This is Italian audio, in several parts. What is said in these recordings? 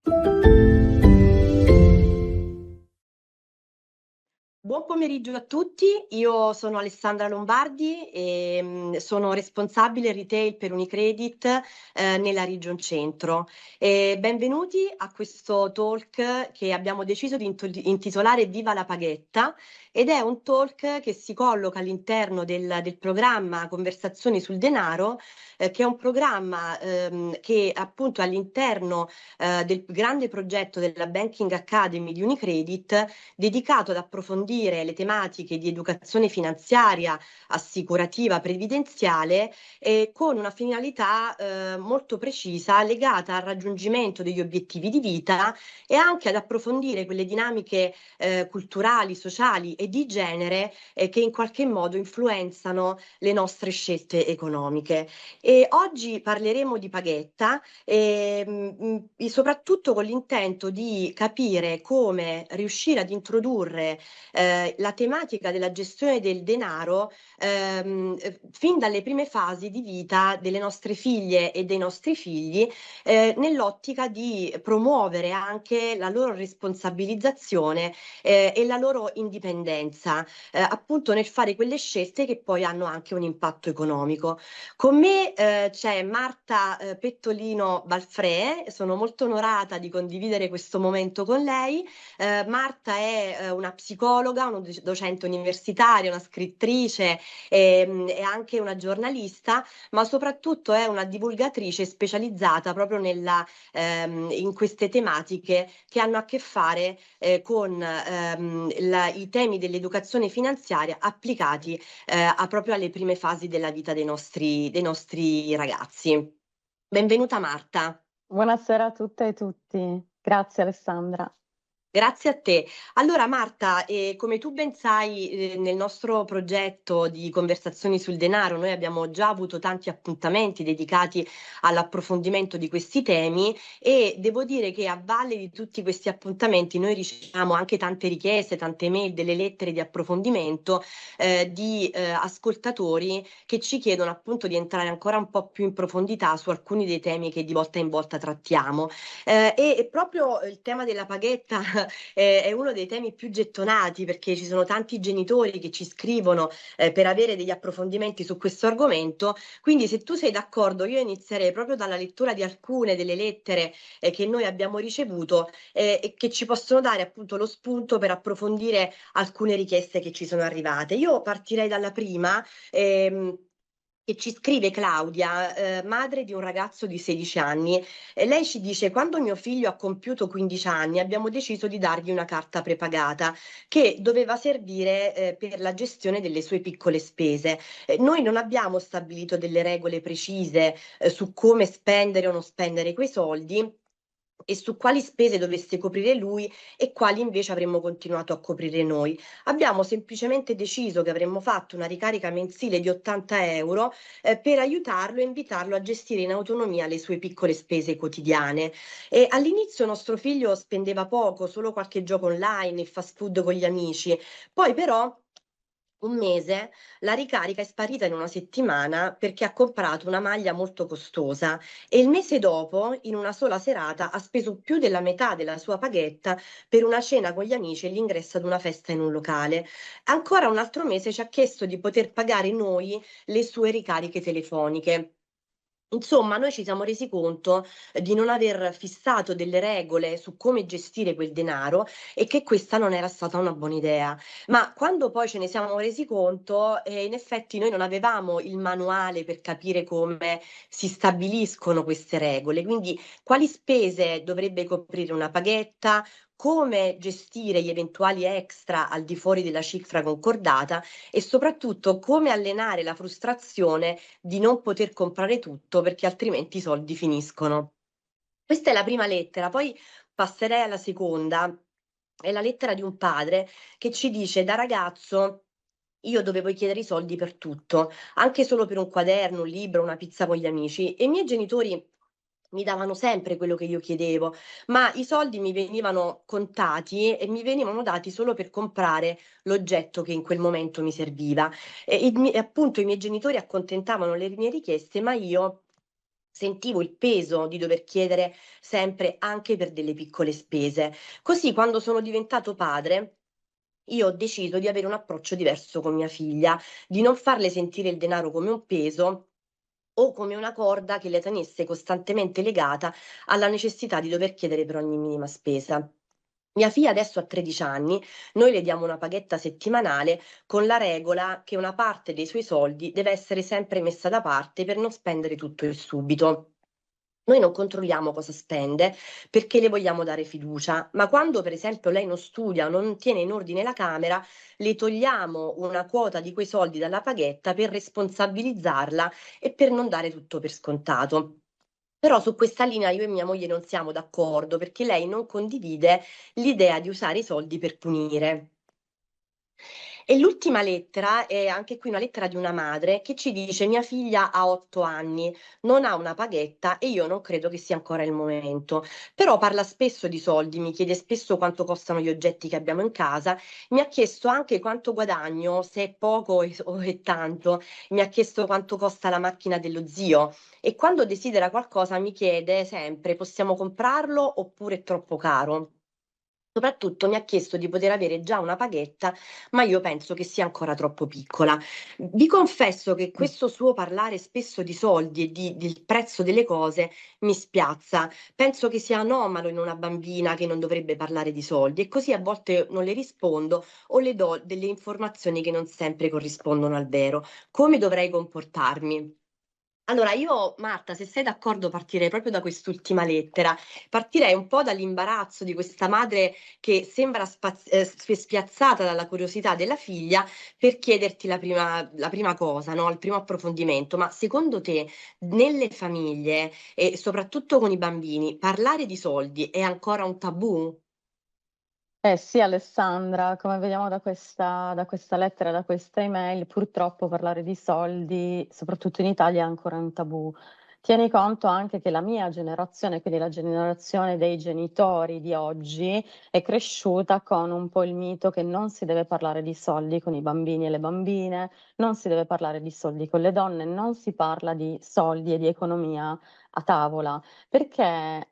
Buon pomeriggio a tutti, io sono Alessandra Lombardi e sono responsabile retail per Unicredit nella Region Centro. Benvenuti a questo talk che abbiamo deciso di intitolare Viva la Paghetta, ed è un talk che si colloca all'interno del programma Conversazioni sul denaro, che è un programma che appunto all'interno del grande progetto della Banking Academy di Unicredit, dedicato ad approfondire le tematiche di educazione finanziaria, assicurativa, previdenziale, con una finalità molto precisa legata al raggiungimento degli obiettivi di vita e anche ad approfondire quelle dinamiche culturali, sociali e di genere che in qualche modo influenzano le nostre scelte economiche. E oggi parleremo di paghetta, soprattutto con l'intento di capire come riuscire ad introdurre la tematica della gestione del denaro fin dalle prime fasi di vita delle nostre figlie e dei nostri figli, nell'ottica di promuovere anche la loro responsabilizzazione e la loro indipendenza, appunto nel fare quelle scelte che poi hanno anche un impatto economico. Con me c'è Marta Pettolino Balfré, sono molto onorata di condividere questo momento con lei. Marta è una psicologa, una docente universitaria, una scrittrice e anche una giornalista, ma soprattutto è una divulgatrice specializzata proprio in queste tematiche che hanno a che fare con i temi dell'educazione finanziaria applicati proprio alle prime fasi della vita dei nostri ragazzi. Benvenuta Marta. Buonasera a tutte e tutti. Grazie Alessandra. Grazie a te. Allora Marta, come tu ben sai, nel nostro progetto di conversazioni sul denaro noi abbiamo già avuto tanti appuntamenti dedicati all'approfondimento di questi temi, e devo dire che a valle di tutti questi appuntamenti noi riceviamo anche tante richieste, tante mail, delle lettere di approfondimento di ascoltatori che ci chiedono appunto di entrare ancora un po' più in profondità su alcuni dei temi che di volta in volta trattiamo. E proprio il tema della paghetta è uno dei temi più gettonati, perché ci sono tanti genitori che ci scrivono per avere degli approfondimenti su questo argomento. Quindi se tu sei d'accordo, io inizierei proprio dalla lettura di alcune delle lettere che noi abbiamo ricevuto e che ci possono dare appunto lo spunto per approfondire alcune richieste che ci sono arrivate. Io partirei dalla prima. Che ci scrive Claudia, madre di un ragazzo di 16 anni. E lei ci dice: quando mio figlio ha compiuto 15 anni abbiamo deciso di dargli una carta prepagata che doveva servire per la gestione delle sue piccole spese. Noi non abbiamo stabilito delle regole precise su come spendere o non spendere quei soldi, e su quali spese dovesse coprire lui e quali invece avremmo continuato a coprire noi. Abbiamo semplicemente deciso che avremmo fatto una ricarica mensile di 80 euro per aiutarlo e invitarlo a gestire in autonomia le sue piccole spese quotidiane. E all'inizio nostro figlio spendeva poco, solo qualche gioco online, il fast food con gli amici. Poi però un mese la ricarica è sparita in una settimana perché ha comprato una maglia molto costosa, e il mese dopo, in una sola serata, ha speso più della metà della sua paghetta per una cena con gli amici e l'ingresso ad una festa in un locale. Ancora un altro mese ci ha chiesto di poter pagare noi le sue ricariche telefoniche. Insomma, noi ci siamo resi conto di non aver fissato delle regole su come gestire quel denaro e che questa non era stata una buona idea. Ma quando poi ce ne siamo resi conto, in effetti noi non avevamo il manuale per capire come si stabiliscono queste regole, quindi quali spese dovrebbe coprire una paghetta, come gestire gli eventuali extra al di fuori della cifra concordata, e soprattutto come allenare la frustrazione di non poter comprare tutto perché altrimenti i soldi finiscono. Questa è la prima lettera, poi passerei alla seconda. È la lettera di un padre che ci dice: da ragazzo io dovevo chiedere i soldi per tutto, anche solo per un quaderno, un libro, una pizza con gli amici, e i miei genitori mi davano sempre quello che io chiedevo, ma i soldi mi venivano contati e mi venivano dati solo per comprare l'oggetto che in quel momento mi serviva. Appunto i miei genitori accontentavano le mie richieste, ma io sentivo il peso di dover chiedere sempre anche per delle piccole spese. Così, quando sono diventato padre, io ho deciso di avere un approccio diverso con mia figlia, di non farle sentire il denaro come un peso o come una corda che le tenesse costantemente legata alla necessità di dover chiedere per ogni minima spesa. Mia figlia adesso ha 13 anni, noi le diamo una paghetta settimanale con la regola che una parte dei suoi soldi deve essere sempre messa da parte per non spendere tutto e subito. Noi non controlliamo cosa spende perché le vogliamo dare fiducia, ma quando per esempio lei non studia o non tiene in ordine la camera, le togliamo una quota di quei soldi dalla paghetta per responsabilizzarla e per non dare tutto per scontato. Però su questa linea io e mia moglie non siamo d'accordo perché lei non condivide l'idea di usare i soldi per punire. E l'ultima lettera è anche qui una lettera di una madre che ci dice: mia figlia ha 8 anni, non ha una paghetta e io non credo che sia ancora il momento. Però parla spesso di soldi, mi chiede spesso quanto costano gli oggetti che abbiamo in casa, mi ha chiesto anche quanto guadagno, se è poco o è tanto, mi ha chiesto quanto costa la macchina dello zio e quando desidera qualcosa mi chiede sempre: possiamo comprarlo oppure è troppo caro? Soprattutto mi ha chiesto di poter avere già una paghetta, ma io penso che sia ancora troppo piccola. Vi confesso che questo suo parlare spesso di soldi e del prezzo delle cose mi spiazza. Penso che sia anomalo in una bambina che non dovrebbe parlare di soldi e così a volte non le rispondo o le do delle informazioni che non sempre corrispondono al vero. Come dovrei comportarmi? Allora, io, Marta, se sei d'accordo, partirei proprio da quest'ultima lettera. Partirei un po' dall'imbarazzo di questa madre che sembra spiazzata dalla curiosità della figlia per chiederti la prima cosa, no? Il primo approfondimento. Ma secondo te, nelle famiglie e soprattutto con i bambini, parlare di soldi è ancora un tabù? Eh sì, Alessandra, come vediamo da questa lettera, da questa email, purtroppo parlare di soldi, soprattutto in Italia, è ancora un tabù. Tieni conto anche che la mia generazione, quindi la generazione dei genitori di oggi, è cresciuta con un po' il mito che non si deve parlare di soldi con i bambini e le bambine, non si deve parlare di soldi con le donne, non si parla di soldi e di economia a tavola, perché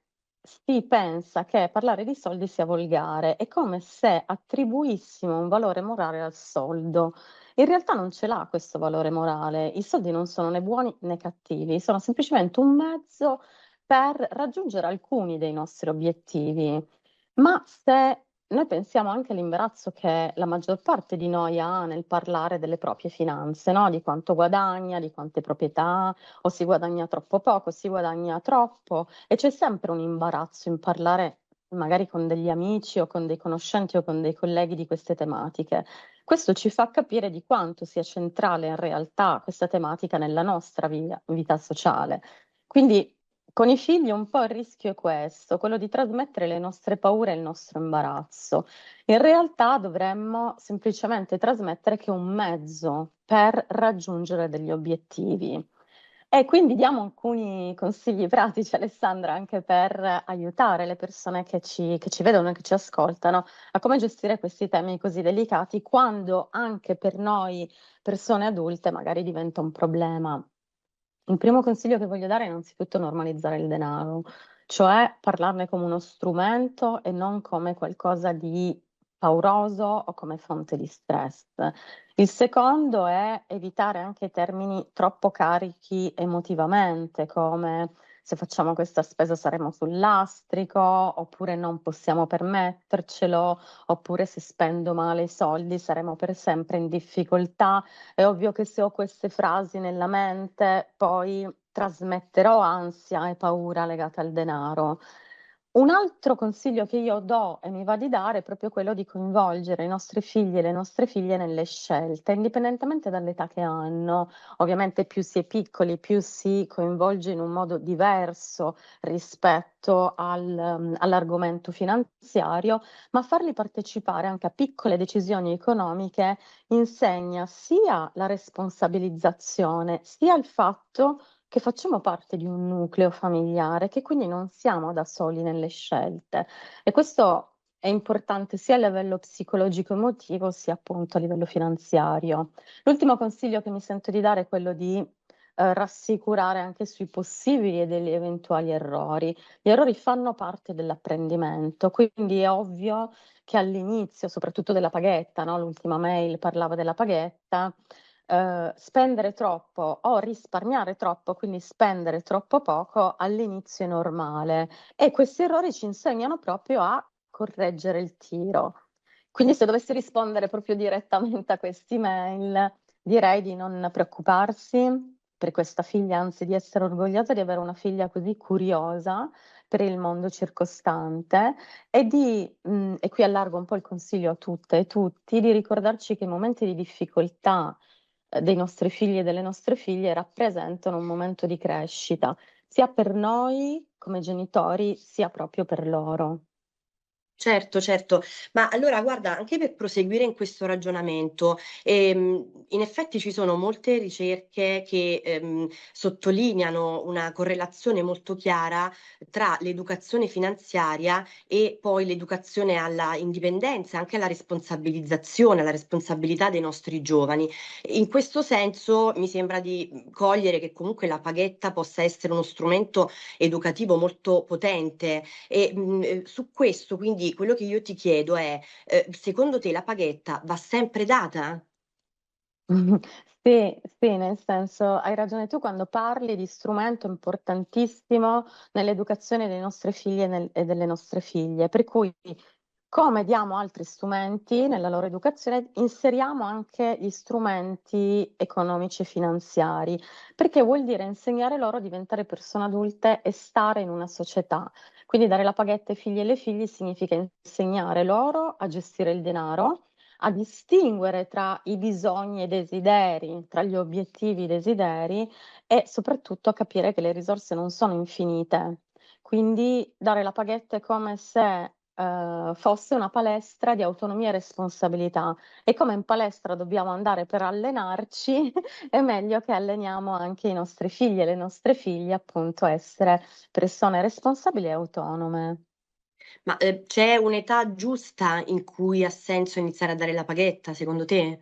si pensa che parlare di soldi sia volgare, è come se attribuissimo un valore morale al soldo. In realtà non ce l'ha questo valore morale, i soldi non sono né buoni né cattivi, sono semplicemente un mezzo per raggiungere alcuni dei nostri obiettivi. Ma se noi pensiamo anche all'imbarazzo che la maggior parte di noi ha nel parlare delle proprie finanze, no? Di quanto guadagna, di quante proprietà, o si guadagna troppo poco, si guadagna troppo, e c'è sempre un imbarazzo in parlare magari con degli amici o con dei conoscenti o con dei colleghi di queste tematiche. Questo ci fa capire di quanto sia centrale in realtà questa tematica nella nostra vita sociale. Quindi con i figli un po' il rischio è questo, quello di trasmettere le nostre paure e il nostro imbarazzo. In realtà dovremmo semplicemente trasmettere che è un mezzo per raggiungere degli obiettivi. E quindi diamo alcuni consigli pratici, Alessandra, anche per aiutare le persone che ci vedono e che ci ascoltano a come gestire questi temi così delicati quando anche per noi persone adulte magari diventa un problema. Il primo consiglio che voglio dare è innanzitutto normalizzare il denaro, cioè parlarne come uno strumento e non come qualcosa di pauroso o come fonte di stress. Il secondo è evitare anche termini troppo carichi emotivamente, come se facciamo questa spesa saremo sul lastrico, oppure non possiamo permettercelo, oppure se spendo male i soldi saremo per sempre in difficoltà. È ovvio che se ho queste frasi nella mente, poi trasmetterò ansia e paura legata al denaro. Un altro consiglio che io do e mi va di dare è proprio quello di coinvolgere i nostri figli e le nostre figlie nelle scelte, indipendentemente dall'età che hanno. Ovviamente più si è piccoli, più si coinvolge in un modo diverso rispetto all'argomento finanziario, ma farli partecipare anche a piccole decisioni economiche insegna sia la responsabilizzazione, sia il fatto che facciamo parte di un nucleo familiare, che quindi non siamo da soli nelle scelte. E questo è importante sia a livello psicologico-emotivo, sia appunto a livello finanziario. L'ultimo consiglio che mi sento di dare è quello di rassicurare anche sui possibili e degli eventuali errori. Gli errori fanno parte dell'apprendimento, quindi è ovvio che all'inizio, soprattutto della paghetta, no, l'ultima mail parlava della paghetta, spendere troppo o risparmiare troppo, quindi spendere troppo poco, all'inizio è normale e questi errori ci insegnano proprio a correggere il tiro. Quindi se dovessi rispondere proprio direttamente a questi mail, direi di non preoccuparsi per questa figlia, anzi di essere orgogliosa di avere una figlia così curiosa per il mondo circostante e qui allargo un po' il consiglio a tutte e tutti, di ricordarci che i momenti di difficoltà dei nostri figli e delle nostre figlie rappresentano un momento di crescita, sia per noi come genitori, sia proprio per loro. Certo, certo. Ma allora guarda, anche per proseguire in questo ragionamento, in effetti ci sono molte ricerche che sottolineano una correlazione molto chiara tra l'educazione finanziaria e poi l'educazione alla indipendenza, anche alla responsabilizzazione, alla responsabilità dei nostri giovani. In questo senso mi sembra di cogliere che comunque la paghetta possa essere uno strumento educativo molto potente su questo, quindi quello che io ti chiedo è, secondo te la paghetta va sempre data? Sì, sì, nel senso hai ragione tu quando parli di strumento importantissimo nell'educazione dei nostri figli e delle nostre figlie, per cui come diamo altri strumenti nella loro educazione, inseriamo anche gli strumenti economici e finanziari, perché vuol dire insegnare loro a diventare persone adulte e stare in una società. Quindi dare la paghetta ai figli e alle figlie significa insegnare loro a gestire il denaro, a distinguere tra i bisogni e i desideri, tra gli obiettivi e i desideri e soprattutto a capire che le risorse non sono infinite. Quindi dare la paghetta è come se fosse una palestra di autonomia e responsabilità e come in palestra dobbiamo andare per allenarci, è meglio che alleniamo anche i nostri figli e le nostre figlie appunto a essere persone responsabili e autonome. Ma, c'è un'età giusta in cui ha senso iniziare a dare la paghetta secondo te?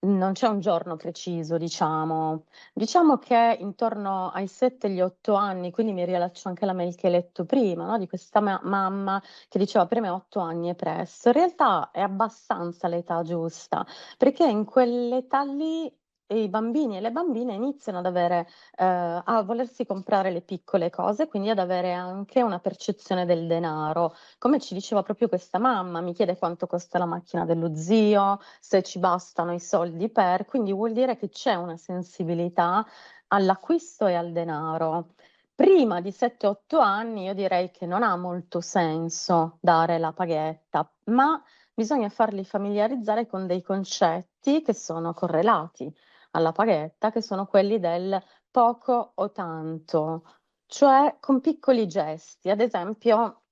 Non c'è un giorno preciso, diciamo. Diciamo che intorno ai 7, gli 8 anni, quindi mi riallaccio anche alla mail che hai letto prima, no, di questa mamma che diceva: "Per me 8 anni è presto". In realtà è abbastanza l'età giusta, perché in quell'età lì i bambini e le bambine iniziano ad avere a volersi comprare le piccole cose, quindi ad avere anche una percezione del denaro. Come ci diceva proprio questa mamma, mi chiede quanto costa la macchina dello zio, se ci bastano i soldi per, quindi vuol dire che c'è una sensibilità all'acquisto e al denaro. Prima di 7, 8 anni io direi che non ha molto senso dare la paghetta, ma bisogna farli familiarizzare con dei concetti che sono correlati alla paghetta, che sono quelli del poco o tanto, cioè con piccoli gesti. Ad esempio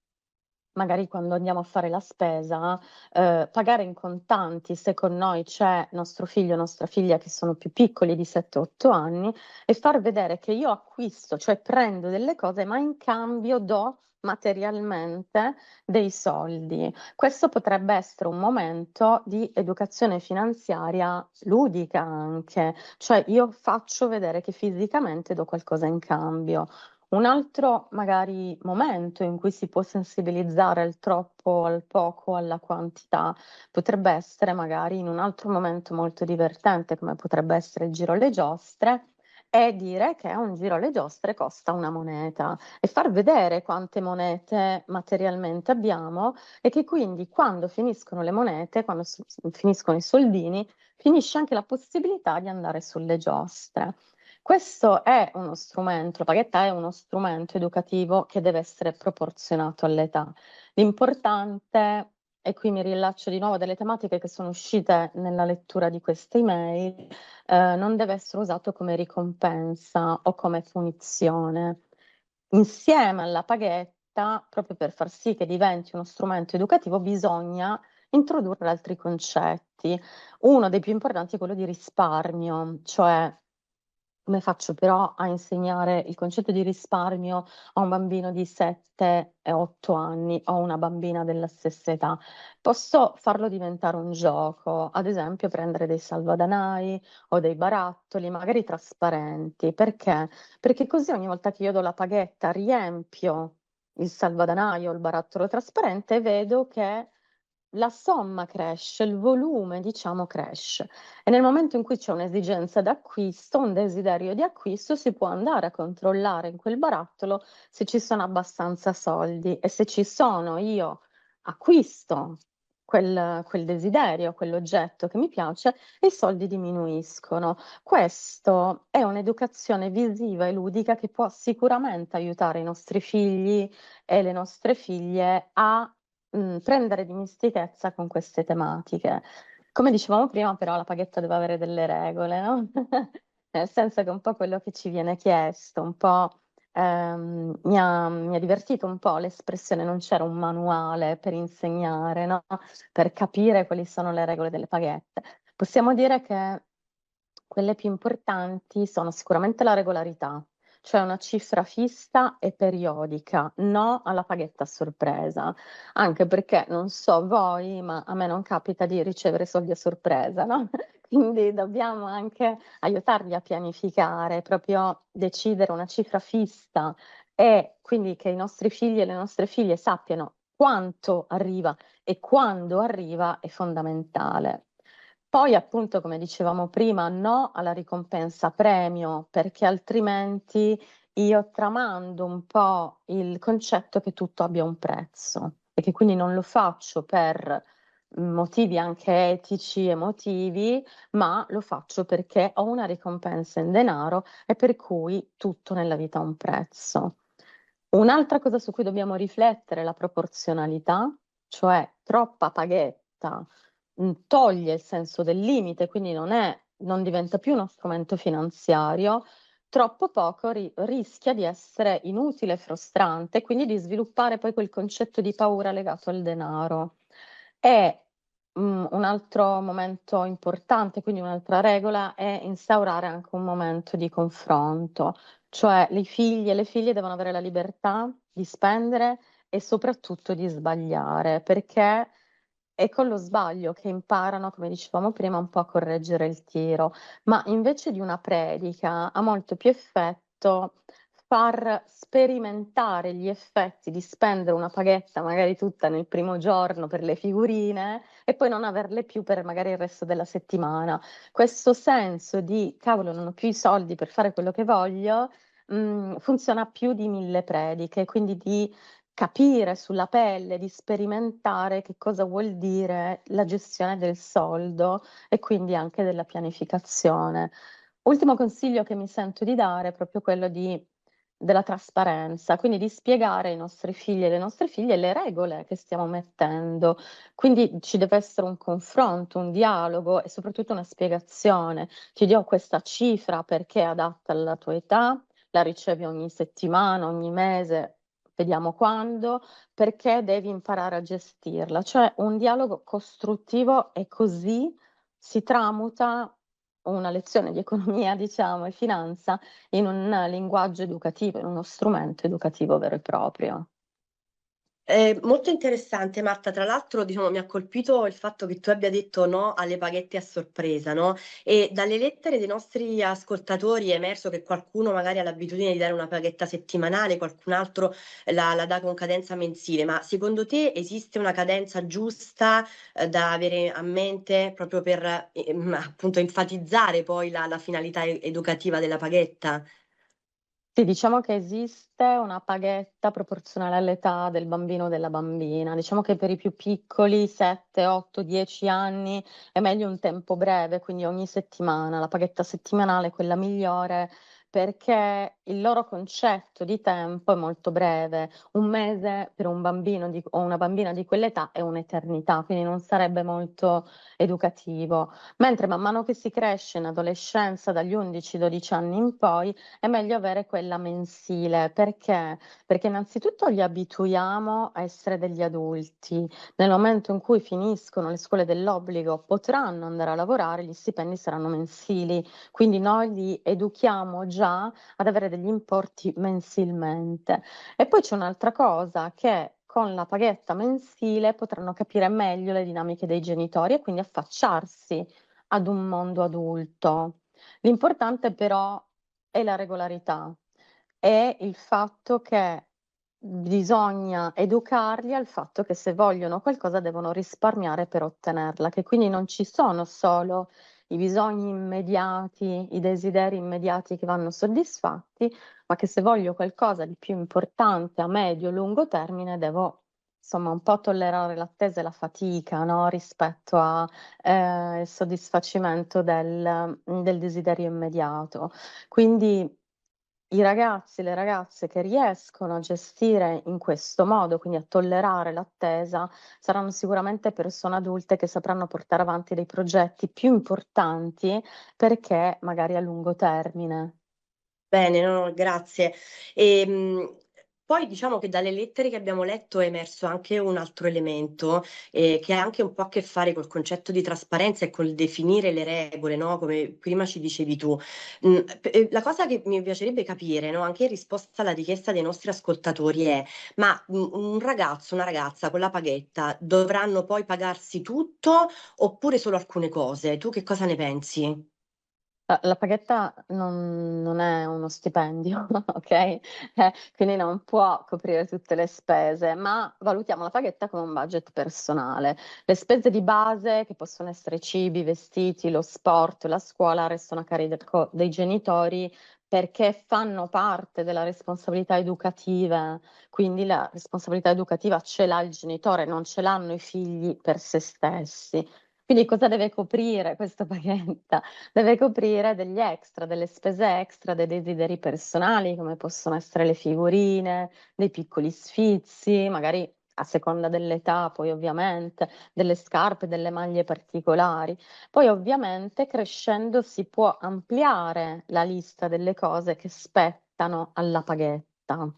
magari quando andiamo a fare la spesa, pagare in contanti se con noi c'è nostro figlio o nostra figlia che sono più piccoli di 7, 8 anni e far vedere che io acquisto, cioè prendo delle cose, ma in cambio do materialmente dei soldi. Questo potrebbe essere un momento di educazione finanziaria ludica anche, cioè io faccio vedere che fisicamente do qualcosa in cambio. Un altro magari momento in cui si può sensibilizzare al troppo, al poco, alla quantità, potrebbe essere magari in un altro momento molto divertente, come potrebbe essere il giro alle giostre, e dire che un giro alle giostre costa una moneta e far vedere quante monete materialmente abbiamo e che quindi quando finiscono le monete, quando finiscono i soldini, finisce anche la possibilità di andare sulle giostre. Questo è uno strumento, la paghetta è uno strumento educativo che deve essere proporzionato all'età. L'importante, e qui mi riallaccio di nuovo a delle tematiche che sono uscite nella lettura di queste email, non deve essere usato come ricompensa o come punizione. Insieme alla paghetta, proprio per far sì che diventi uno strumento educativo, bisogna introdurre altri concetti. Uno dei più importanti è quello di risparmio, cioè come faccio però a insegnare il concetto di risparmio a un bambino di 7 e 8 anni o una bambina della stessa età? Posso farlo diventare un gioco, ad esempio prendere dei salvadanai o dei barattoli, magari trasparenti. Perché? Perché così ogni volta che io do la paghetta riempio il salvadanaio o il barattolo trasparente e vedo che la somma cresce, il volume diciamo cresce e nel momento in cui c'è un'esigenza d'acquisto, un desiderio di acquisto, si può andare a controllare in quel barattolo se ci sono abbastanza soldi e se ci sono io acquisto quel desiderio, quell'oggetto che mi piace e i soldi diminuiscono. Questo è un'educazione visiva e ludica che può sicuramente aiutare i nostri figli e le nostre figlie a prendere dimestichezza con queste tematiche. Come dicevamo prima però la paghetta deve avere delle regole, no, nel senso che è un po' quello che ci viene chiesto, un po', mi ha divertito un po' l'espressione non c'era un manuale per insegnare, no, per capire quali sono le regole delle paghette. Possiamo dire che quelle più importanti sono sicuramente la regolarità, cioè una cifra fissa e periodica, no alla paghetta a sorpresa, anche perché non so voi, ma a me non capita di ricevere soldi a sorpresa, no? Quindi dobbiamo anche aiutarli a pianificare, proprio decidere una cifra fissa e quindi che i nostri figli e le nostre figlie sappiano quanto arriva e quando arriva è fondamentale. Poi appunto, come dicevamo prima, no alla ricompensa premio, perché altrimenti io tramando un po' il concetto che tutto abbia un prezzo e che quindi non lo faccio per motivi anche etici, emotivi, ma lo faccio perché ho una ricompensa in denaro e per cui tutto nella vita ha un prezzo. Un'altra cosa su cui dobbiamo riflettere è la proporzionalità, cioè troppa paghetta toglie il senso del limite, quindi non diventa più uno strumento finanziario, troppo poco rischia di essere inutile e frustrante, quindi di sviluppare poi quel concetto di paura legato al denaro. E un altro momento importante, quindi un'altra regola, è instaurare anche un momento di confronto, cioè i figli e le figlie devono avere la libertà di spendere e soprattutto di sbagliare, perché è con lo sbaglio che imparano, come dicevamo prima, un po' a correggere il tiro, ma invece di una predica ha molto più effetto far sperimentare gli effetti di spendere una paghetta magari tutta nel primo giorno per le figurine e poi non averle più per magari il resto della settimana. Questo senso di cavolo, non ho più i soldi per fare quello che voglio, funziona più di 1000 prediche, quindi di capire sulla pelle, di sperimentare che cosa vuol dire la gestione del soldo e quindi anche della pianificazione. Ultimo consiglio che mi sento di dare è proprio quello della trasparenza, quindi di spiegare ai nostri figli e alle nostre figlie le regole che stiamo mettendo. Quindi ci deve essere un confronto, un dialogo e soprattutto una spiegazione. Ti do questa cifra perché è adatta alla tua età, la ricevi ogni settimana, ogni mese, vediamo quando, perché devi imparare a gestirla. Cioè un dialogo costruttivo e così si tramuta una lezione di economia, diciamo, e finanza in un linguaggio educativo, in uno strumento educativo vero e proprio. Molto interessante, Marta. Tra l'altro, diciamo, mi ha colpito il fatto che tu abbia detto no alle paghette a sorpresa, no? E dalle lettere dei nostri ascoltatori è emerso che qualcuno magari ha l'abitudine di dare una paghetta settimanale, qualcun altro la dà con cadenza mensile. Ma secondo te esiste una cadenza giusta, da avere a mente proprio per appunto enfatizzare poi la finalità educativa della paghetta? Sì, diciamo che esiste una paghetta proporzionale all'età del bambino o della bambina. Diciamo che per i più piccoli, 7, 8, 10 anni, è meglio un tempo breve, quindi ogni settimana. La paghetta settimanale è quella migliore perché il loro concetto di tempo è molto breve. Un mese per un bambino o una bambina di quell'età è un'eternità, quindi non sarebbe molto educativo. Mentre man mano che si cresce in adolescenza, dagli 11-12 anni in poi, è meglio avere quella mensile. Perché? Perché innanzitutto li abituiamo a essere degli adulti. Nel momento in cui finiscono le scuole dell'obbligo, potranno andare a lavorare, gli stipendi saranno mensili, quindi noi li educhiamo già ad avere degli importi mensilmente. E poi c'è un'altra cosa, che con la paghetta mensile potranno capire meglio le dinamiche dei genitori e quindi affacciarsi ad un mondo adulto. L'importante però è la regolarità, è il fatto che bisogna educarli al fatto che se vogliono qualcosa devono risparmiare per ottenerla, che quindi non ci sono solo i bisogni immediati, i desideri immediati che vanno soddisfatti, ma che se voglio qualcosa di più importante a medio lungo termine devo insomma un po' tollerare l'attesa e la fatica, no, rispetto a il soddisfacimento del desiderio immediato. Quindi i ragazzi e le ragazze che riescono a gestire in questo modo, quindi a tollerare l'attesa, saranno sicuramente persone adulte che sapranno portare avanti dei progetti più importanti, perché magari a lungo termine. Bene, no, no, grazie. Ehm, Poi diciamo che dalle lettere che abbiamo letto è emerso anche un altro elemento, che ha anche un po' a che fare col concetto di trasparenza e col definire le regole, no? Come prima ci dicevi tu. La cosa che mi piacerebbe capire, no? Anche in risposta alla richiesta dei nostri ascoltatori è, ma un ragazzo, una ragazza con la paghetta dovranno poi pagarsi tutto oppure solo alcune cose? Tu che cosa ne pensi? La paghetta non è uno stipendio, okay, quindi non può coprire tutte le spese, ma valutiamo la paghetta come un budget personale. Le spese di base, che possono essere cibi, vestiti, lo sport, la scuola, restano a carico dei genitori perché fanno parte della responsabilità educativa, quindi la responsabilità educativa ce l'ha il genitore, non ce l'hanno i figli per se stessi. Quindi cosa deve coprire questa paghetta? Deve coprire degli extra, delle spese extra, dei desideri personali, come possono essere le figurine, dei piccoli sfizi, magari a seconda dell'età, poi ovviamente, delle scarpe, delle maglie particolari. Poi ovviamente crescendo si può ampliare la lista delle cose che spettano alla paghetta.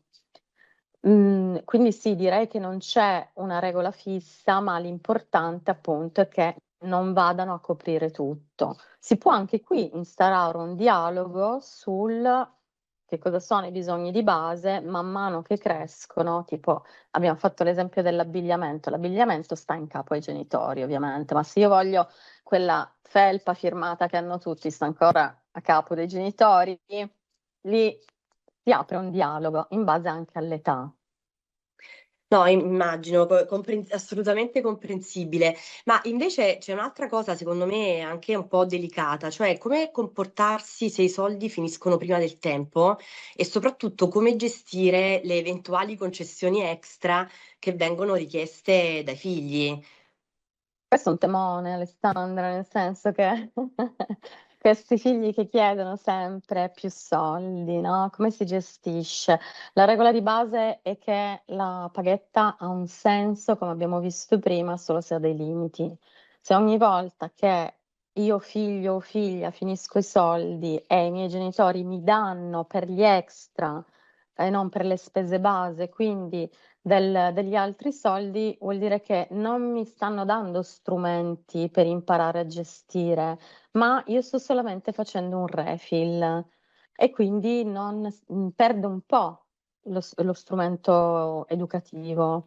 Quindi sì, direi che non c'è una regola fissa, ma l'importante appunto è che non vadano a coprire tutto. Si può anche qui instaurare un dialogo sul che cosa sono i bisogni di base man mano che crescono, tipo abbiamo fatto l'esempio l'abbigliamento sta in capo ai genitori ovviamente, ma se io voglio quella felpa firmata che hanno tutti, sta ancora a capo dei genitori, lì si apre un dialogo in base anche all'età. No, immagino, assolutamente comprensibile, ma invece c'è un'altra cosa secondo me anche un po' delicata, cioè come comportarsi se i soldi finiscono prima del tempo e soprattutto come gestire le eventuali concessioni extra che vengono richieste dai figli. Questo è un temone, Alessandra, nel senso che questi figli che chiedono sempre più soldi, no? Come si gestisce? La regola di base è che la paghetta ha un senso, come abbiamo visto prima, solo se ha dei limiti. Se ogni volta che io figlio o figlia finisco i soldi e i miei genitori mi danno per gli extra e non per le spese base, quindi degli altri soldi, vuol dire che non mi stanno dando strumenti per imparare a gestire, ma io sto solamente facendo un refill e quindi perdo un po' lo strumento educativo.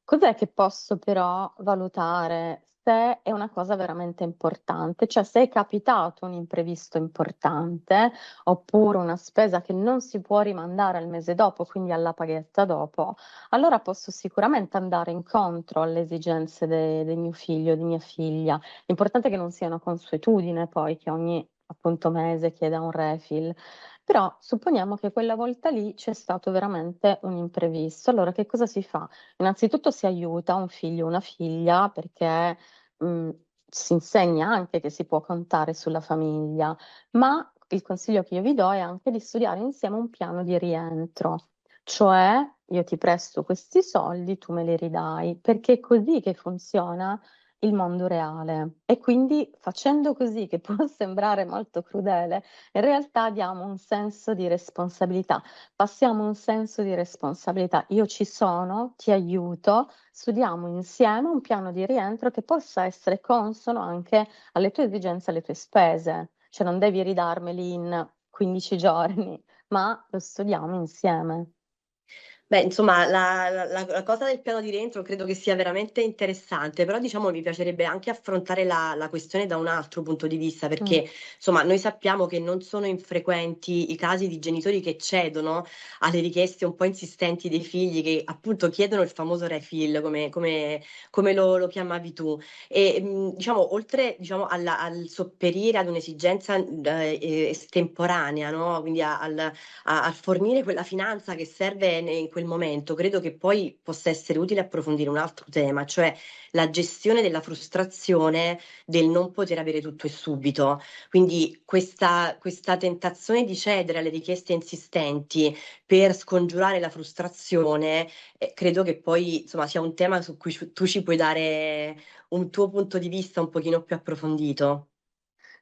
Cos'è che posso però valutare se è una cosa veramente importante? Cioè se è capitato un imprevisto importante oppure una spesa che non si può rimandare al mese dopo, quindi alla paghetta dopo, allora posso sicuramente andare incontro alle esigenze di mio figlio, di mia figlia. L'importante è che non sia una consuetudine poi che ogni appunto mese chieda un refill. Però supponiamo che quella volta lì c'è stato veramente un imprevisto. Allora che cosa si fa? Innanzitutto si aiuta un figlio o una figlia perché si insegna anche che si può contare sulla famiglia, ma il consiglio che io vi do è anche di studiare insieme un piano di rientro, cioè io ti presto questi soldi, tu me li ridai, perché è così che funziona il mondo reale. E quindi facendo così, che può sembrare molto crudele, in realtà diamo un senso di responsabilità, passiamo un senso di responsabilità. Io ci sono, ti aiuto, studiamo insieme un piano di rientro che possa essere consono anche alle tue esigenze, alle tue spese. Cioè non devi ridarmeli in 15 giorni, ma lo studiamo insieme. Beh, insomma, la cosa del piano di rientro credo che sia veramente interessante, però diciamo mi piacerebbe anche affrontare la questione da un altro punto di vista, Mh. perché insomma noi sappiamo che non sono infrequenti i casi di genitori che cedono alle richieste un po' insistenti dei figli, che appunto chiedono il famoso refill, come lo chiamavi tu. E diciamo, oltre diciamo, al sopperire ad un'esigenza estemporanea, no? Quindi a fornire quella finanza che serve in quel momento, credo che poi possa essere utile approfondire un altro tema, cioè la gestione della frustrazione del non poter avere tutto e subito. Quindi questa tentazione di cedere alle richieste insistenti per scongiurare la frustrazione, credo che poi insomma sia un tema su cui tu ci puoi dare un tuo punto di vista un pochino più approfondito.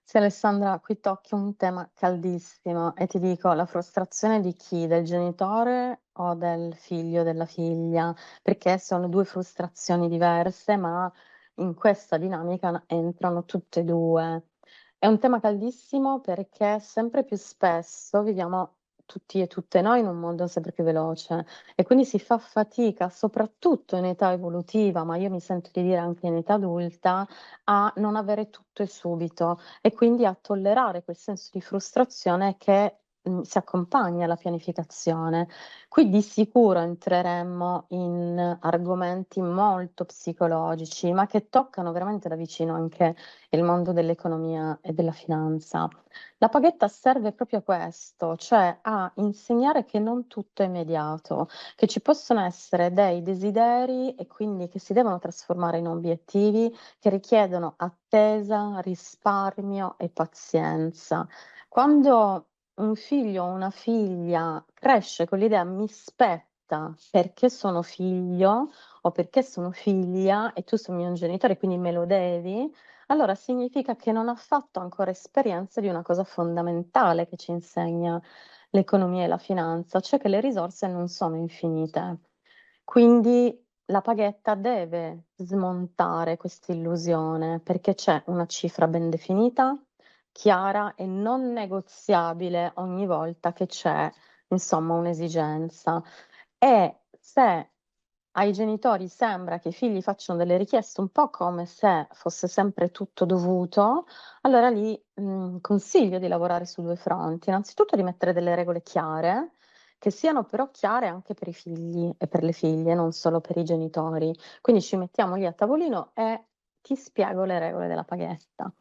Sì, Alessandra, qui tocchi un tema caldissimo e ti dico la frustrazione di chi? Del genitore o del figlio, della figlia? Perché sono due frustrazioni diverse, ma in questa dinamica entrano tutte e due. È un tema caldissimo perché sempre più spesso viviamo tutti e tutte noi in un mondo sempre più veloce e quindi si fa fatica, soprattutto in età evolutiva, ma io mi sento di dire anche in età adulta, a non avere tutto e subito e quindi a tollerare quel senso di frustrazione che, si accompagna alla pianificazione. Qui di sicuro entreremmo in argomenti molto psicologici, ma che toccano veramente da vicino anche il mondo dell'economia e della finanza. La paghetta serve proprio a questo, cioè a insegnare che non tutto è immediato, che ci possono essere dei desideri e quindi che si devono trasformare in obiettivi che richiedono attesa, risparmio e pazienza. Quando un figlio o una figlia cresce con l'idea mi spetta perché sono figlio o perché sono figlia e tu sei un genitore, quindi me lo devi, allora significa che non ha fatto ancora esperienza di una cosa fondamentale che ci insegna l'economia e la finanza, cioè che le risorse non sono infinite. Quindi la paghetta deve smontare questa illusione perché c'è una cifra ben definita, chiara e non negoziabile ogni volta che c'è, insomma, un'esigenza. E se ai genitori sembra che i figli facciano delle richieste un po' come se fosse sempre tutto dovuto, allora lì, consiglio di lavorare su 2 fronti. Innanzitutto di mettere delle regole chiare, che siano però chiare anche per i figli e per le figlie, non solo per i genitori. Quindi ci mettiamo lì a tavolino e ti spiego le regole della paghetta.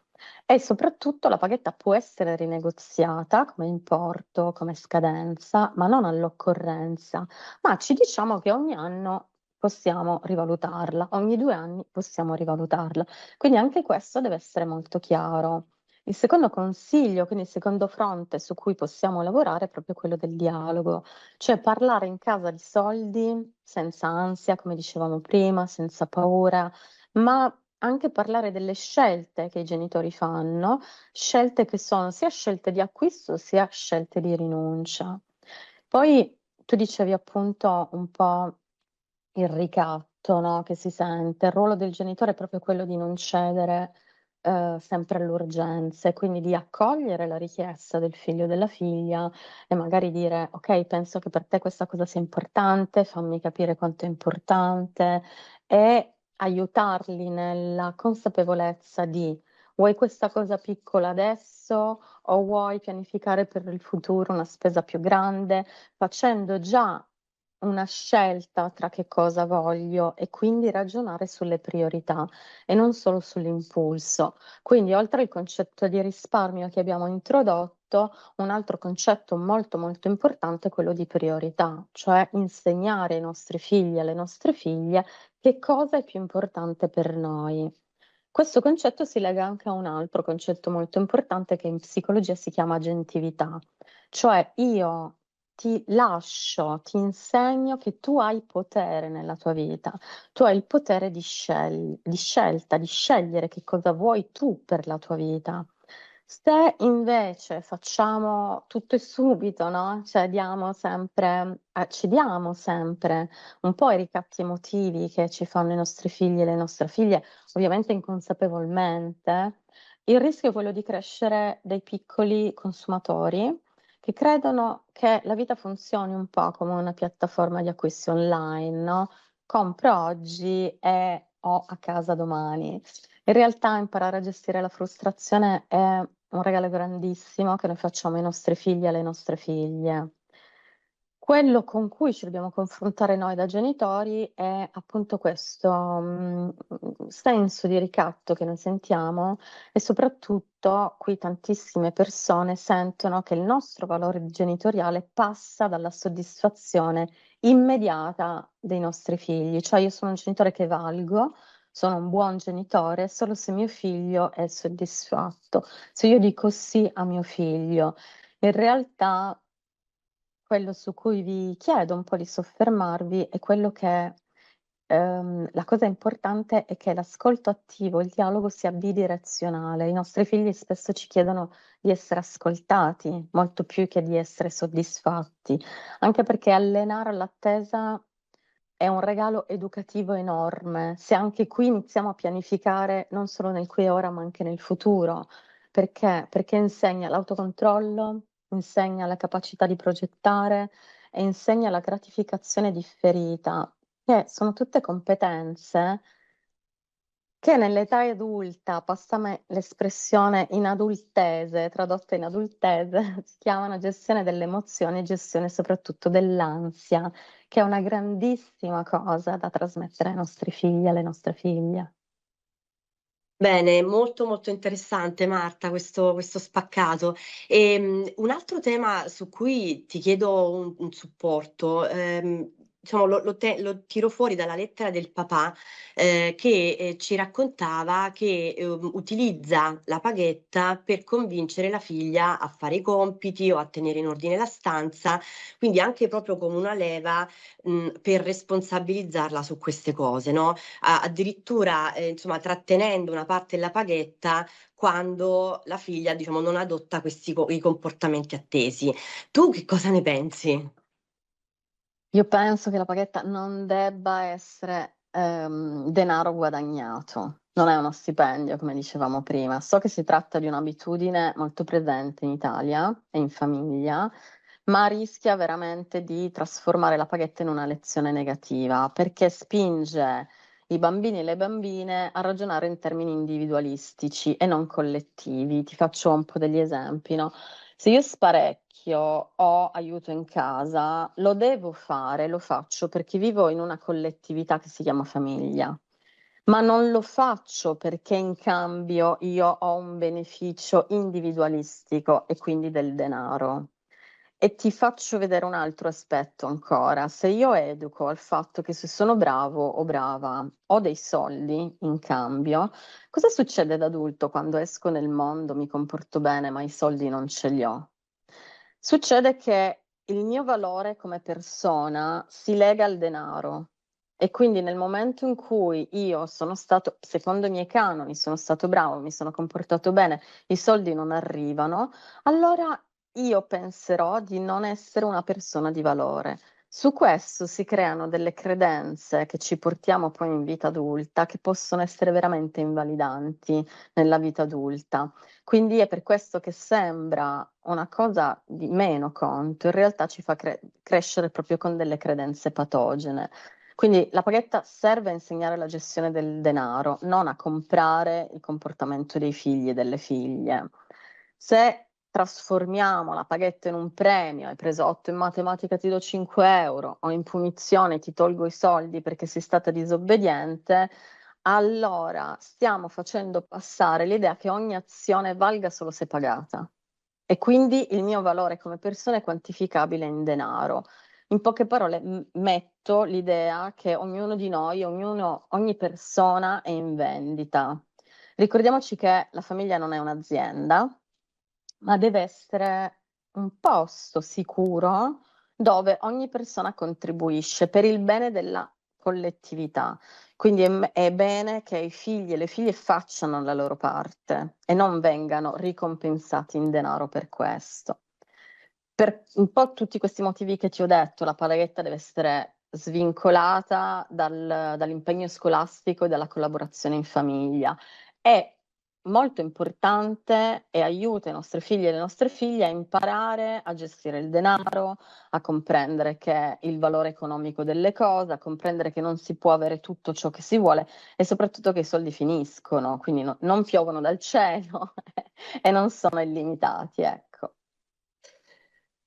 E soprattutto la paghetta può essere rinegoziata come importo, come scadenza, ma non all'occorrenza, ma ci diciamo che ogni anno possiamo rivalutarla, ogni 2 anni possiamo rivalutarla. Quindi anche questo deve essere molto chiaro. Il secondo consiglio, quindi il secondo fronte su cui possiamo lavorare è proprio quello del dialogo, cioè parlare in casa di soldi senza ansia, come dicevamo prima, senza paura, ma anche parlare delle scelte che i genitori fanno, scelte che sono sia scelte di acquisto sia scelte di rinuncia. Poi tu dicevi appunto un po' il ricatto, no, che si sente. Il ruolo del genitore è proprio quello di non cedere, sempre alle urgenze, quindi di accogliere la richiesta del figlio o della figlia e magari dire: "Okay, penso che per te questa cosa sia importante, fammi capire quanto è importante", e aiutarli nella consapevolezza di: vuoi questa cosa piccola adesso o vuoi pianificare per il futuro una spesa più grande, facendo già una scelta tra che cosa voglio e quindi ragionare sulle priorità e non solo sull'impulso. Quindi oltre al concetto di risparmio che abbiamo introdotto, un altro concetto molto molto importante è quello di priorità, cioè insegnare ai nostri figli e alle nostre figlie che cosa è più importante per noi. Questo concetto si lega anche a un altro concetto molto importante che in psicologia si chiama agentività, cioè io ti lascio, ti insegno che tu hai potere nella tua vita, tu hai il potere di scelta, di scegliere che cosa vuoi tu per la tua vita. Se invece facciamo tutto e subito, no? Cioè ci diamo sempre un po' i ricatti emotivi che ci fanno i nostri figli e le nostre figlie, ovviamente inconsapevolmente, il rischio è quello di crescere dei piccoli consumatori che credono che la vita funzioni un po' come una piattaforma di acquisti online, no? Compro oggi e ho a casa domani. In realtà imparare a gestire la frustrazione è un regalo grandissimo che noi facciamo ai nostri figli e alle nostre figlie. Quello con cui ci dobbiamo confrontare noi da genitori è appunto questo, senso di ricatto che noi sentiamo e soprattutto qui tantissime persone sentono che il nostro valore genitoriale passa dalla soddisfazione immediata dei nostri figli. Cioè io sono un genitore che valgo, sono un buon genitore solo se mio figlio è soddisfatto, se io dico sì a mio figlio. In realtà quello su cui vi chiedo un po' di soffermarvi è quello che la cosa importante è che l'ascolto attivo, il dialogo sia bidirezionale. I nostri figli spesso ci chiedono di essere ascoltati, molto più che di essere soddisfatti, anche perché allenare l'attesa è un regalo educativo enorme. Se anche qui iniziamo a pianificare non solo nel qui e ora, ma anche nel futuro. Perché? Perché insegna l'autocontrollo, insegna la capacità di progettare e insegna la gratificazione differita, che sono tutte competenze che nell'età adulta, passami l'espressione in adultese, tradotta in adultese, si chiamano gestione delle emozioni e gestione soprattutto dell'ansia, che è una grandissima cosa da trasmettere ai nostri figli e alle nostre figlie. Bene, molto molto interessante Marta questo spaccato. Un altro tema su cui ti chiedo un supporto, diciamo, lo tiro fuori dalla lettera del papà che ci raccontava che utilizza la paghetta per convincere la figlia a fare i compiti o a tenere in ordine la stanza, quindi anche proprio come una leva per responsabilizzarla su queste cose, no? Addirittura insomma trattenendo una parte della paghetta quando la figlia diciamo non adotta i comportamenti attesi. Tu che cosa ne pensi? Io penso che la paghetta non debba essere denaro guadagnato, non è uno stipendio, come dicevamo prima. So che si tratta di un'abitudine molto presente in Italia e in famiglia, ma rischia veramente di trasformare la paghetta in una lezione negativa, perché spinge i bambini e le bambine a ragionare in termini individualistici e non collettivi. Ti faccio un po' degli esempi, no? Se io sparecchio, ho aiuto in casa, lo devo fare, lo faccio perché vivo in una collettività che si chiama famiglia, ma non lo faccio perché in cambio io ho un beneficio individualistico e quindi del denaro. E ti faccio vedere un altro aspetto ancora. Se io educo al fatto che se sono bravo o brava ho dei soldi in cambio, cosa succede da adulto quando esco nel mondo, mi comporto bene, ma i soldi non ce li ho? Succede che il mio valore come persona si lega al denaro e quindi nel momento in cui io sono stato, secondo i miei canoni, sono stato bravo, mi sono comportato bene, i soldi non arrivano, allora io penserò di non essere una persona di valore. Su questo si creano delle credenze che ci portiamo poi in vita adulta che possono essere veramente invalidanti nella vita adulta. Quindi è per questo che sembra una cosa di meno conto, in realtà ci fa crescere proprio con delle credenze patogene. Quindi la paghetta serve a insegnare la gestione del denaro, non a comprare il comportamento dei figli e delle figlie. Se trasformiamo la paghetta in un premio, hai preso 8 in matematica ti do 5 euro, o in punizione ti tolgo i soldi perché sei stata disobbediente, allora stiamo facendo passare l'idea che ogni azione valga solo se pagata. E quindi il mio valore come persona è quantificabile in denaro. In poche parole, metto l'idea che ognuno di noi, ogni persona è in vendita. Ricordiamoci che la famiglia non è un'azienda, ma deve essere un posto sicuro dove ogni persona contribuisce per il bene della collettività. Quindi è bene che i figli e le figlie facciano la loro parte e non vengano ricompensati in denaro per questo. Per un po' tutti questi motivi che ti ho detto, la paghetta deve essere svincolata dall'impegno scolastico e dalla collaborazione in famiglia. È molto importante e aiuta i nostri figli e le nostre figlie a imparare a gestire il denaro, a comprendere che il valore economico delle cose, a comprendere che non si può avere tutto ciò che si vuole e soprattutto che i soldi finiscono, quindi non piovono dal cielo e non sono illimitati, ecco.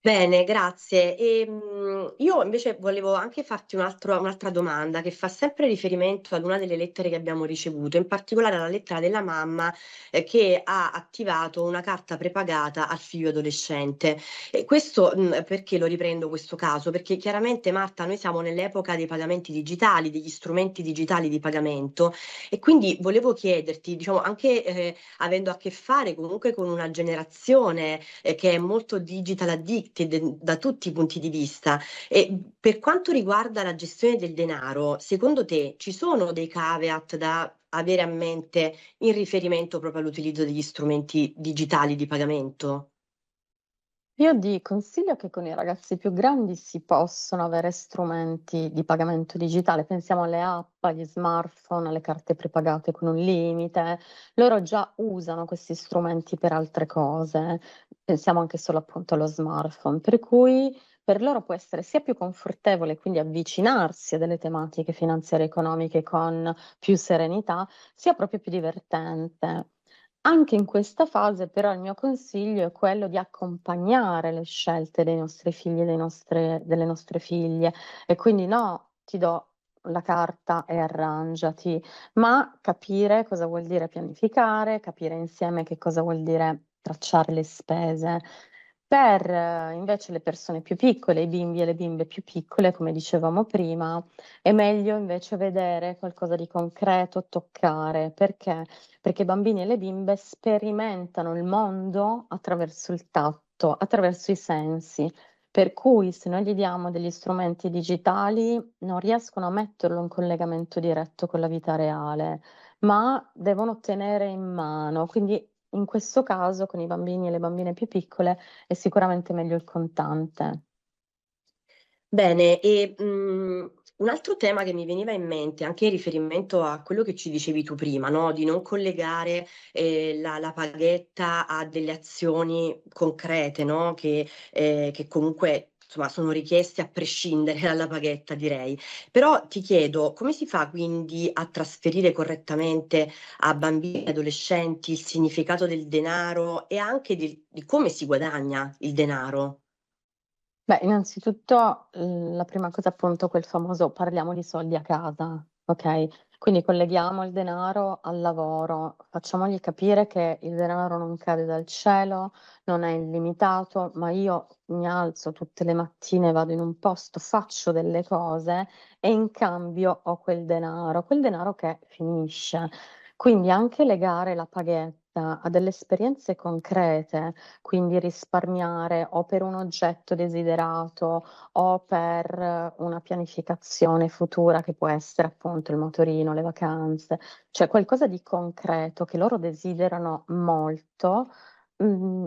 Bene, grazie. Io invece volevo anche farti un'altra domanda che fa sempre riferimento ad una delle lettere che abbiamo ricevuto, in particolare alla lettera della mamma che ha attivato una carta prepagata al figlio adolescente. E questo perché lo riprendo questo caso? Perché chiaramente Marta, noi siamo nell'epoca dei pagamenti digitali, degli strumenti digitali di pagamento e quindi volevo chiederti, diciamo, anche avendo a che fare comunque con una generazione che è molto digital addicted da tutti i punti di vista. E per quanto riguarda la gestione del denaro, secondo te ci sono dei caveat da avere a mente in riferimento proprio all'utilizzo degli strumenti digitali di pagamento? Io consiglio che con i ragazzi più grandi si possono avere strumenti di pagamento digitale, pensiamo alle app, agli smartphone, alle carte prepagate con un limite. Loro già usano questi strumenti per altre cose, pensiamo anche solo appunto allo smartphone, per cui per loro può essere sia più confortevole, quindi avvicinarsi a delle tematiche finanziarie e economiche con più serenità, sia proprio più divertente. Anche in questa fase però il mio consiglio è quello di accompagnare le scelte dei nostri figli e delle nostre figlie e quindi no, ti do la carta e arrangiati, ma capire cosa vuol dire pianificare, capire insieme che cosa vuol dire tracciare le spese. Per invece le persone più piccole, i bimbi e le bimbe più piccole, come dicevamo prima, è meglio invece vedere qualcosa di concreto, toccare. Perché? Perché i bambini e le bimbe sperimentano il mondo attraverso il tatto, attraverso i sensi. Per cui se noi gli diamo degli strumenti digitali non riescono a metterlo in collegamento diretto con la vita reale, ma devono tenere in mano. Quindi in questo caso con i bambini e le bambine più piccole è sicuramente meglio il contante. Bene, un altro tema che mi veniva in mente, anche in riferimento a quello che ci dicevi tu prima, no? Di non collegare la paghetta a delle azioni concrete, no? Che comunque insomma, sono richieste a prescindere dalla paghetta, direi. Però ti chiedo, come si fa quindi a trasferire correttamente a bambini e adolescenti il significato del denaro e anche di come si guadagna il denaro? Beh, innanzitutto, la prima cosa appunto quel famoso parliamo di soldi a casa, okay, quindi colleghiamo il denaro al lavoro, facciamogli capire che il denaro non cade dal cielo, non è illimitato, ma io mi alzo tutte le mattine, vado in un posto, faccio delle cose e in cambio ho quel denaro che finisce. Quindi anche legare la paghetta a delle esperienze concrete, quindi risparmiare o per un oggetto desiderato o per una pianificazione futura che può essere appunto il motorino, le vacanze, cioè qualcosa di concreto che loro desiderano molto,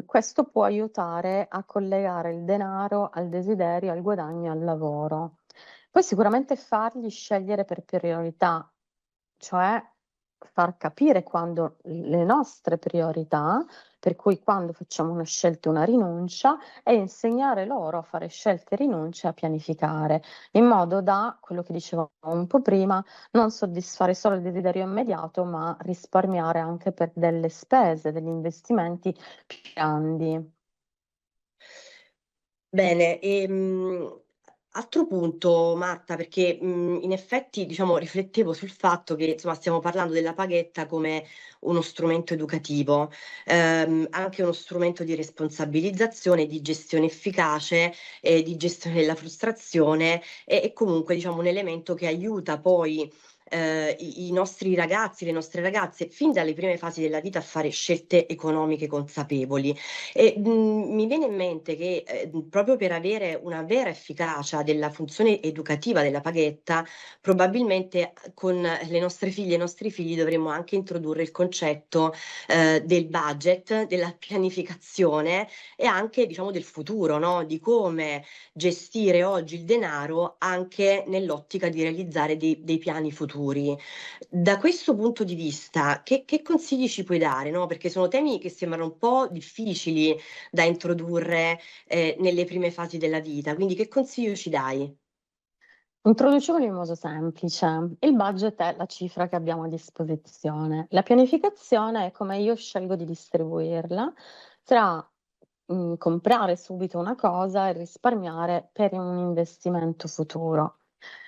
questo può aiutare a collegare il denaro al desiderio, al guadagno, al lavoro. Poi sicuramente fargli scegliere per priorità, cioè far capire quando le nostre priorità, per cui quando facciamo una scelta e una rinuncia, e insegnare loro a fare scelte e rinunce, a pianificare, in modo da, quello che dicevamo un po' prima, non soddisfare solo il desiderio immediato, ma risparmiare anche per delle spese, degli investimenti più grandi. Bene, altro punto Marta, perché, in effetti diciamo riflettevo sul fatto che, insomma, stiamo parlando della paghetta come uno strumento educativo, anche uno strumento di responsabilizzazione, di gestione efficace, di gestione della frustrazione e comunque diciamo un elemento che aiuta poi, i nostri ragazzi, le nostre ragazze, fin dalle prime fasi della vita a fare scelte economiche consapevoli. E mi viene in mente che proprio per avere una vera efficacia della funzione educativa della paghetta, probabilmente con le nostre figlie e i nostri figli dovremmo anche introdurre il concetto del budget, della pianificazione e anche, diciamo, del futuro, no? Di come gestire oggi il denaro anche nell'ottica di realizzare dei piani futuri. Da questo punto di vista, che consigli ci puoi dare, no? Perché sono temi che sembrano un po' difficili da introdurre nelle prime fasi della vita, quindi che consiglio ci dai? Introduciamolo in modo semplice. Il budget è la cifra che abbiamo a disposizione. La pianificazione è come io scelgo di distribuirla tra comprare subito una cosa e risparmiare per un investimento futuro.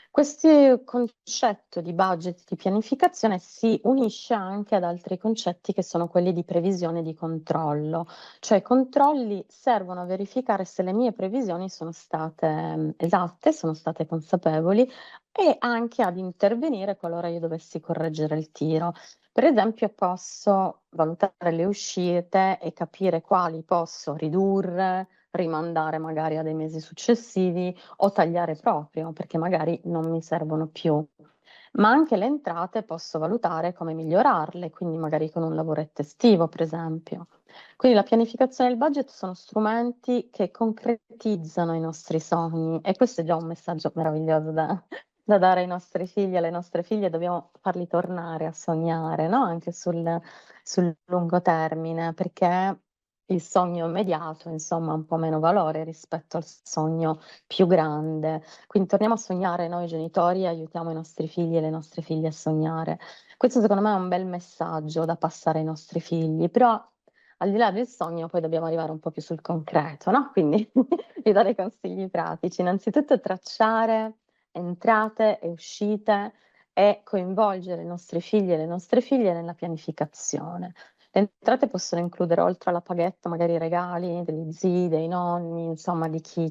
Questo concetto di budget, di pianificazione si unisce anche ad altri concetti che sono quelli di previsione e di controllo. Cioè i controlli servono a verificare se le mie previsioni sono state esatte, sono state consapevoli e anche ad intervenire qualora io dovessi correggere il tiro. Per esempio posso valutare le uscite e capire quali posso ridurre, rimandare magari a dei mesi successivi o tagliare proprio, perché magari non mi servono più. Ma anche le entrate posso valutare come migliorarle, quindi magari con un lavoretto estivo, per esempio. Quindi la pianificazione e il budget sono strumenti che concretizzano i nostri sogni e questo è già un messaggio meraviglioso da dare ai nostri figli e alle nostre figlie. Dobbiamo farli tornare a sognare, no? Anche sul lungo termine, perché il sogno immediato, insomma, ha un po' meno valore rispetto al sogno più grande. Quindi torniamo a sognare noi genitori e aiutiamo i nostri figli e le nostre figlie a sognare. Questo secondo me è un bel messaggio da passare ai nostri figli, però al di là del sogno poi dobbiamo arrivare un po' più sul concreto, no? Quindi vi do dei consigli pratici. Innanzitutto tracciare entrate e uscite e coinvolgere i nostri figli e le nostre figlie nella pianificazione. Le entrate possono includere, oltre alla paghetta, magari i regali degli zii, dei nonni, insomma, di chi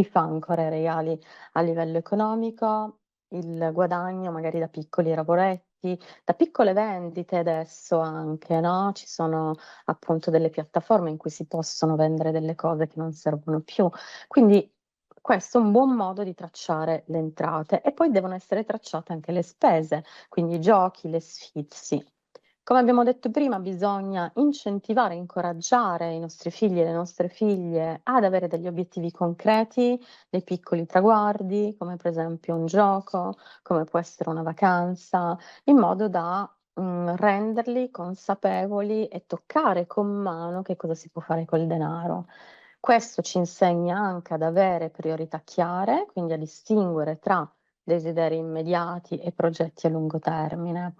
fa ancora i regali a livello economico, il guadagno magari da piccoli lavoretti, da piccole vendite adesso anche, no? Ci sono appunto delle piattaforme in cui si possono vendere delle cose che non servono più. Quindi questo è un buon modo di tracciare le entrate e poi devono essere tracciate anche le spese, quindi i giochi, le sfizi. Come abbiamo detto prima, bisogna incentivare, incoraggiare i nostri figli e le nostre figlie ad avere degli obiettivi concreti, dei piccoli traguardi, come per esempio un gioco, come può essere una vacanza, in modo da renderli consapevoli e toccare con mano che cosa si può fare col denaro. Questo ci insegna anche ad avere priorità chiare, quindi a distinguere tra desideri immediati e progetti a lungo termine.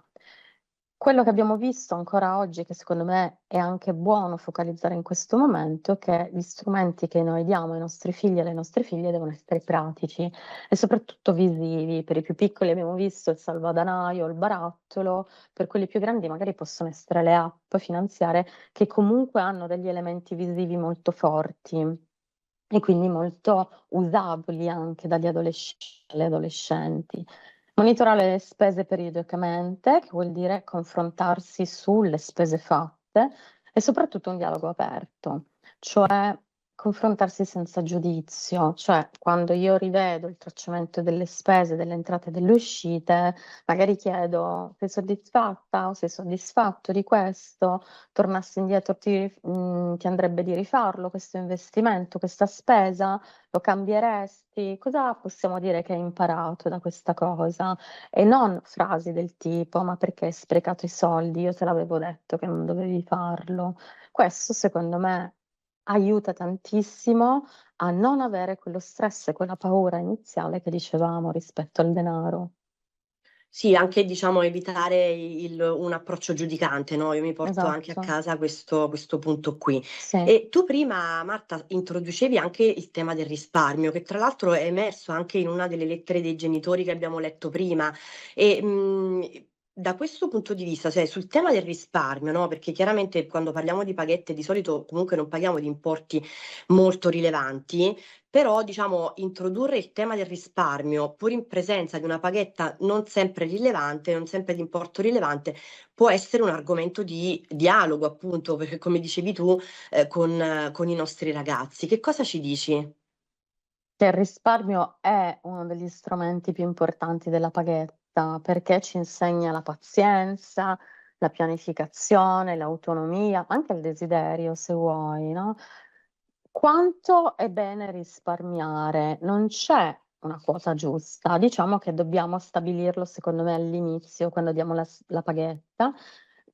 Quello che abbiamo visto ancora oggi, che secondo me è anche buono focalizzare in questo momento, è che gli strumenti che noi diamo ai nostri figli e alle nostre figlie devono essere pratici e soprattutto visivi. Per i più piccoli abbiamo visto il salvadanaio, il barattolo, per quelli più grandi magari possono essere le app finanziarie che comunque hanno degli elementi visivi molto forti e quindi molto usabili anche dagli alle adolescenti. Monitorare le spese periodicamente, che vuol dire confrontarsi sulle spese fatte e soprattutto un dialogo aperto, cioè confrontarsi senza giudizio, cioè quando io rivedo il tracciamento delle spese, delle entrate e delle uscite, magari chiedo: sei soddisfatta o sei soddisfatto di questo? Tornassi indietro ti andrebbe di rifarlo questo investimento, questa spesa? Lo cambieresti? Cosa possiamo dire che hai imparato da questa cosa? E non frasi del tipo: ma perché hai sprecato i soldi? Io te l'avevo detto che non dovevi farlo. Questo secondo me aiuta tantissimo a non avere quello stress e quella paura iniziale che dicevamo rispetto al denaro. Sì, anche diciamo evitare un approccio giudicante, no? Io mi porto anche a Esatto, casa questo punto qui. sì. E tu prima, Marta, introducevi anche il tema del risparmio, che tra l'altro è emerso anche in una delle lettere dei genitori che abbiamo letto prima. E da questo punto di vista, cioè sul tema del risparmio, no? Perché chiaramente quando parliamo di paghette di solito comunque non parliamo di importi molto rilevanti, però diciamo introdurre il tema del risparmio pur in presenza di una paghetta non sempre rilevante, non sempre di importo rilevante, può essere un argomento di dialogo, appunto, perché come dicevi tu, con i nostri ragazzi. Che cosa ci dici? Che il risparmio è uno degli strumenti più importanti della paghetta, perché ci insegna la pazienza, la pianificazione, l'autonomia, anche il desiderio, se vuoi, no? Quanto è bene risparmiare? Non c'è una quota giusta, diciamo che dobbiamo stabilirlo, secondo me, all'inizio, quando diamo la paghetta.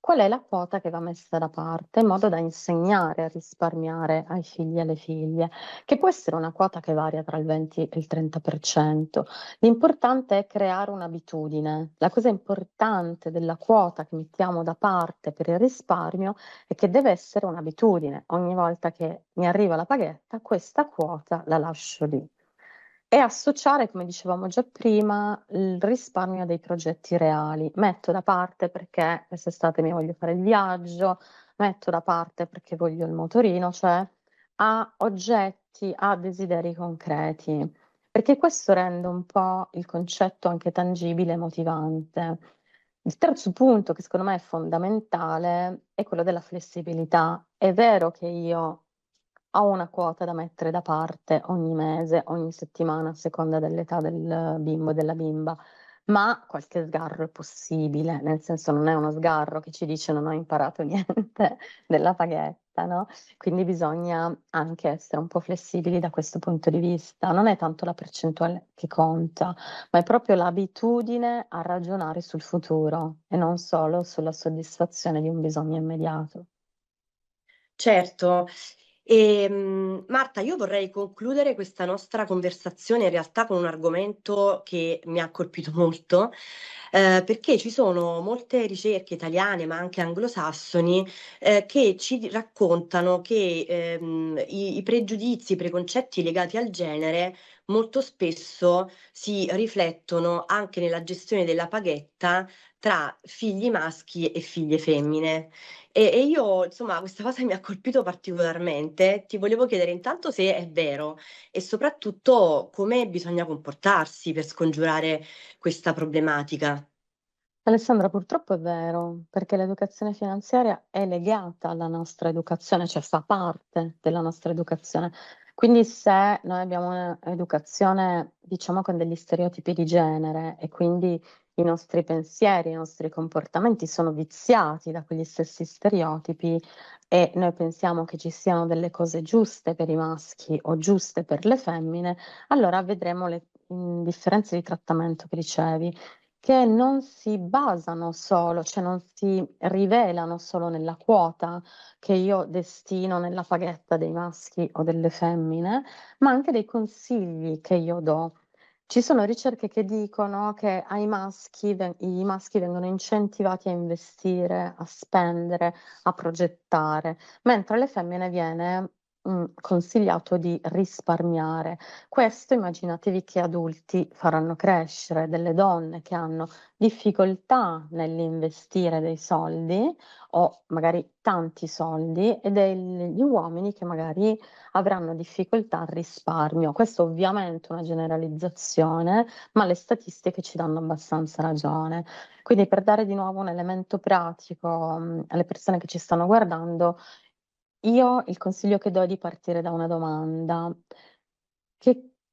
Qual è la quota che va messa da parte in modo da insegnare a risparmiare ai figli e alle figlie? Che può essere una quota che varia tra il 20 e il 30%. L'importante è creare un'abitudine. La cosa importante della quota che mettiamo da parte per il risparmio è che deve essere un'abitudine. Ogni volta che mi arriva la paghetta, questa quota la lascio lì. E associare, come dicevamo già prima, il risparmio a dei progetti reali. Metto da parte perché quest'estate mi voglio fare il viaggio, metto da parte perché voglio il motorino, cioè a oggetti, a desideri concreti, perché questo rende un po' il concetto anche tangibile e motivante. Il terzo punto, che secondo me è fondamentale, è quello della flessibilità. È vero che io ho una quota da mettere da parte ogni mese, ogni settimana, a seconda dell'età del bimbo e della bimba, ma qualche sgarro è possibile, nel senso non è uno sgarro che ci dice non ho imparato niente della paghetta, no? Quindi bisogna anche essere un po' flessibili da questo punto di vista. Non è tanto la percentuale che conta, ma è proprio l'abitudine a ragionare sul futuro e non solo sulla soddisfazione di un bisogno immediato. Certo. Marta, io vorrei concludere questa nostra conversazione in realtà con un argomento che mi ha colpito molto, perché ci sono molte ricerche italiane, ma anche anglosassoni, che ci raccontano che i pregiudizi, i preconcetti legati al genere molto spesso si riflettono anche nella gestione della paghetta tra figli maschi e figlie femmine. E io, insomma, questa cosa mi ha colpito particolarmente. Ti volevo chiedere intanto se è vero e soprattutto come bisogna comportarsi per scongiurare questa problematica. Alessandra, purtroppo è vero, perché l'educazione finanziaria è legata alla nostra educazione, cioè fa parte della nostra educazione. Quindi se noi abbiamo un'educazione, diciamo, con degli stereotipi di genere e quindi i nostri pensieri, i nostri comportamenti sono viziati da quegli stessi stereotipi e noi pensiamo che ci siano delle cose giuste per i maschi o giuste per le femmine, allora vedremo le differenze di trattamento che ricevi che non si basano solo, cioè non si rivelano solo nella quota che io destino nella paghetta dei maschi o delle femmine, ma anche dei consigli che io do. Ci sono ricerche che dicono che i maschi vengono incentivati a investire, a spendere, a progettare, mentre alle femmine viene consigliato di risparmiare. Questo immaginatevi che adulti faranno crescere delle donne che hanno difficoltà nell'investire dei soldi o magari tanti soldi e degli uomini che magari avranno difficoltà al risparmio. Questo ovviamente è una generalizzazione, ma le statistiche ci danno abbastanza ragione. Quindi per dare di nuovo un elemento pratico, alle persone che ci stanno guardando, io il consiglio che do è di partire da una domanda.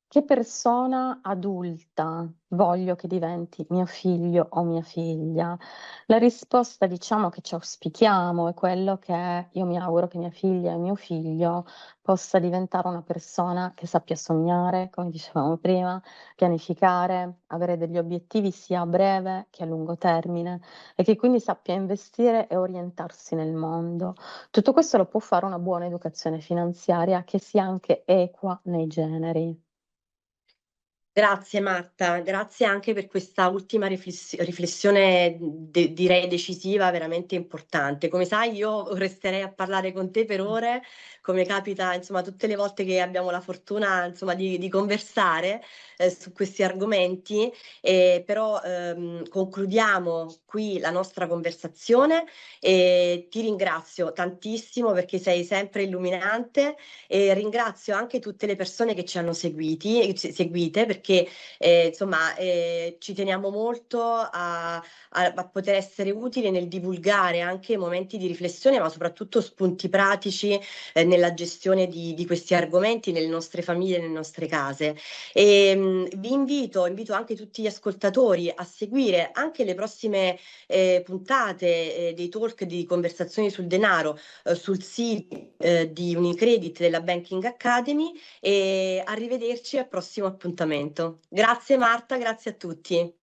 Che persona adulta voglio che diventi mio figlio o mia figlia? La risposta, diciamo, che ci auspichiamo è quello che io mi auguro che mia figlia e mio figlio possa diventare una persona che sappia sognare, come dicevamo prima, pianificare, avere degli obiettivi sia a breve che a lungo termine e che quindi sappia investire e orientarsi nel mondo. Tutto questo lo può fare una buona educazione finanziaria che sia anche equa nei generi. Grazie Marta, grazie anche per questa ultima riflessione, direi decisiva, veramente importante. Come sai, io resterei a parlare con te per ore, come capita, insomma, tutte le volte che abbiamo la fortuna, insomma, di conversare su questi argomenti, però concludiamo qui la nostra conversazione e ti ringrazio tantissimo perché sei sempre illuminante e ringrazio anche tutte le persone che ci hanno seguite perché insomma ci teniamo molto a poter essere utili nel divulgare anche momenti di riflessione, ma soprattutto spunti pratici nella gestione di questi argomenti nelle nostre famiglie, nelle nostre case. E, invito anche tutti gli ascoltatori a seguire anche le prossime puntate dei talk di conversazioni sul denaro sul sito di Unicredit della Banking Academy e arrivederci al prossimo appuntamento. Grazie Marta, grazie a tutti.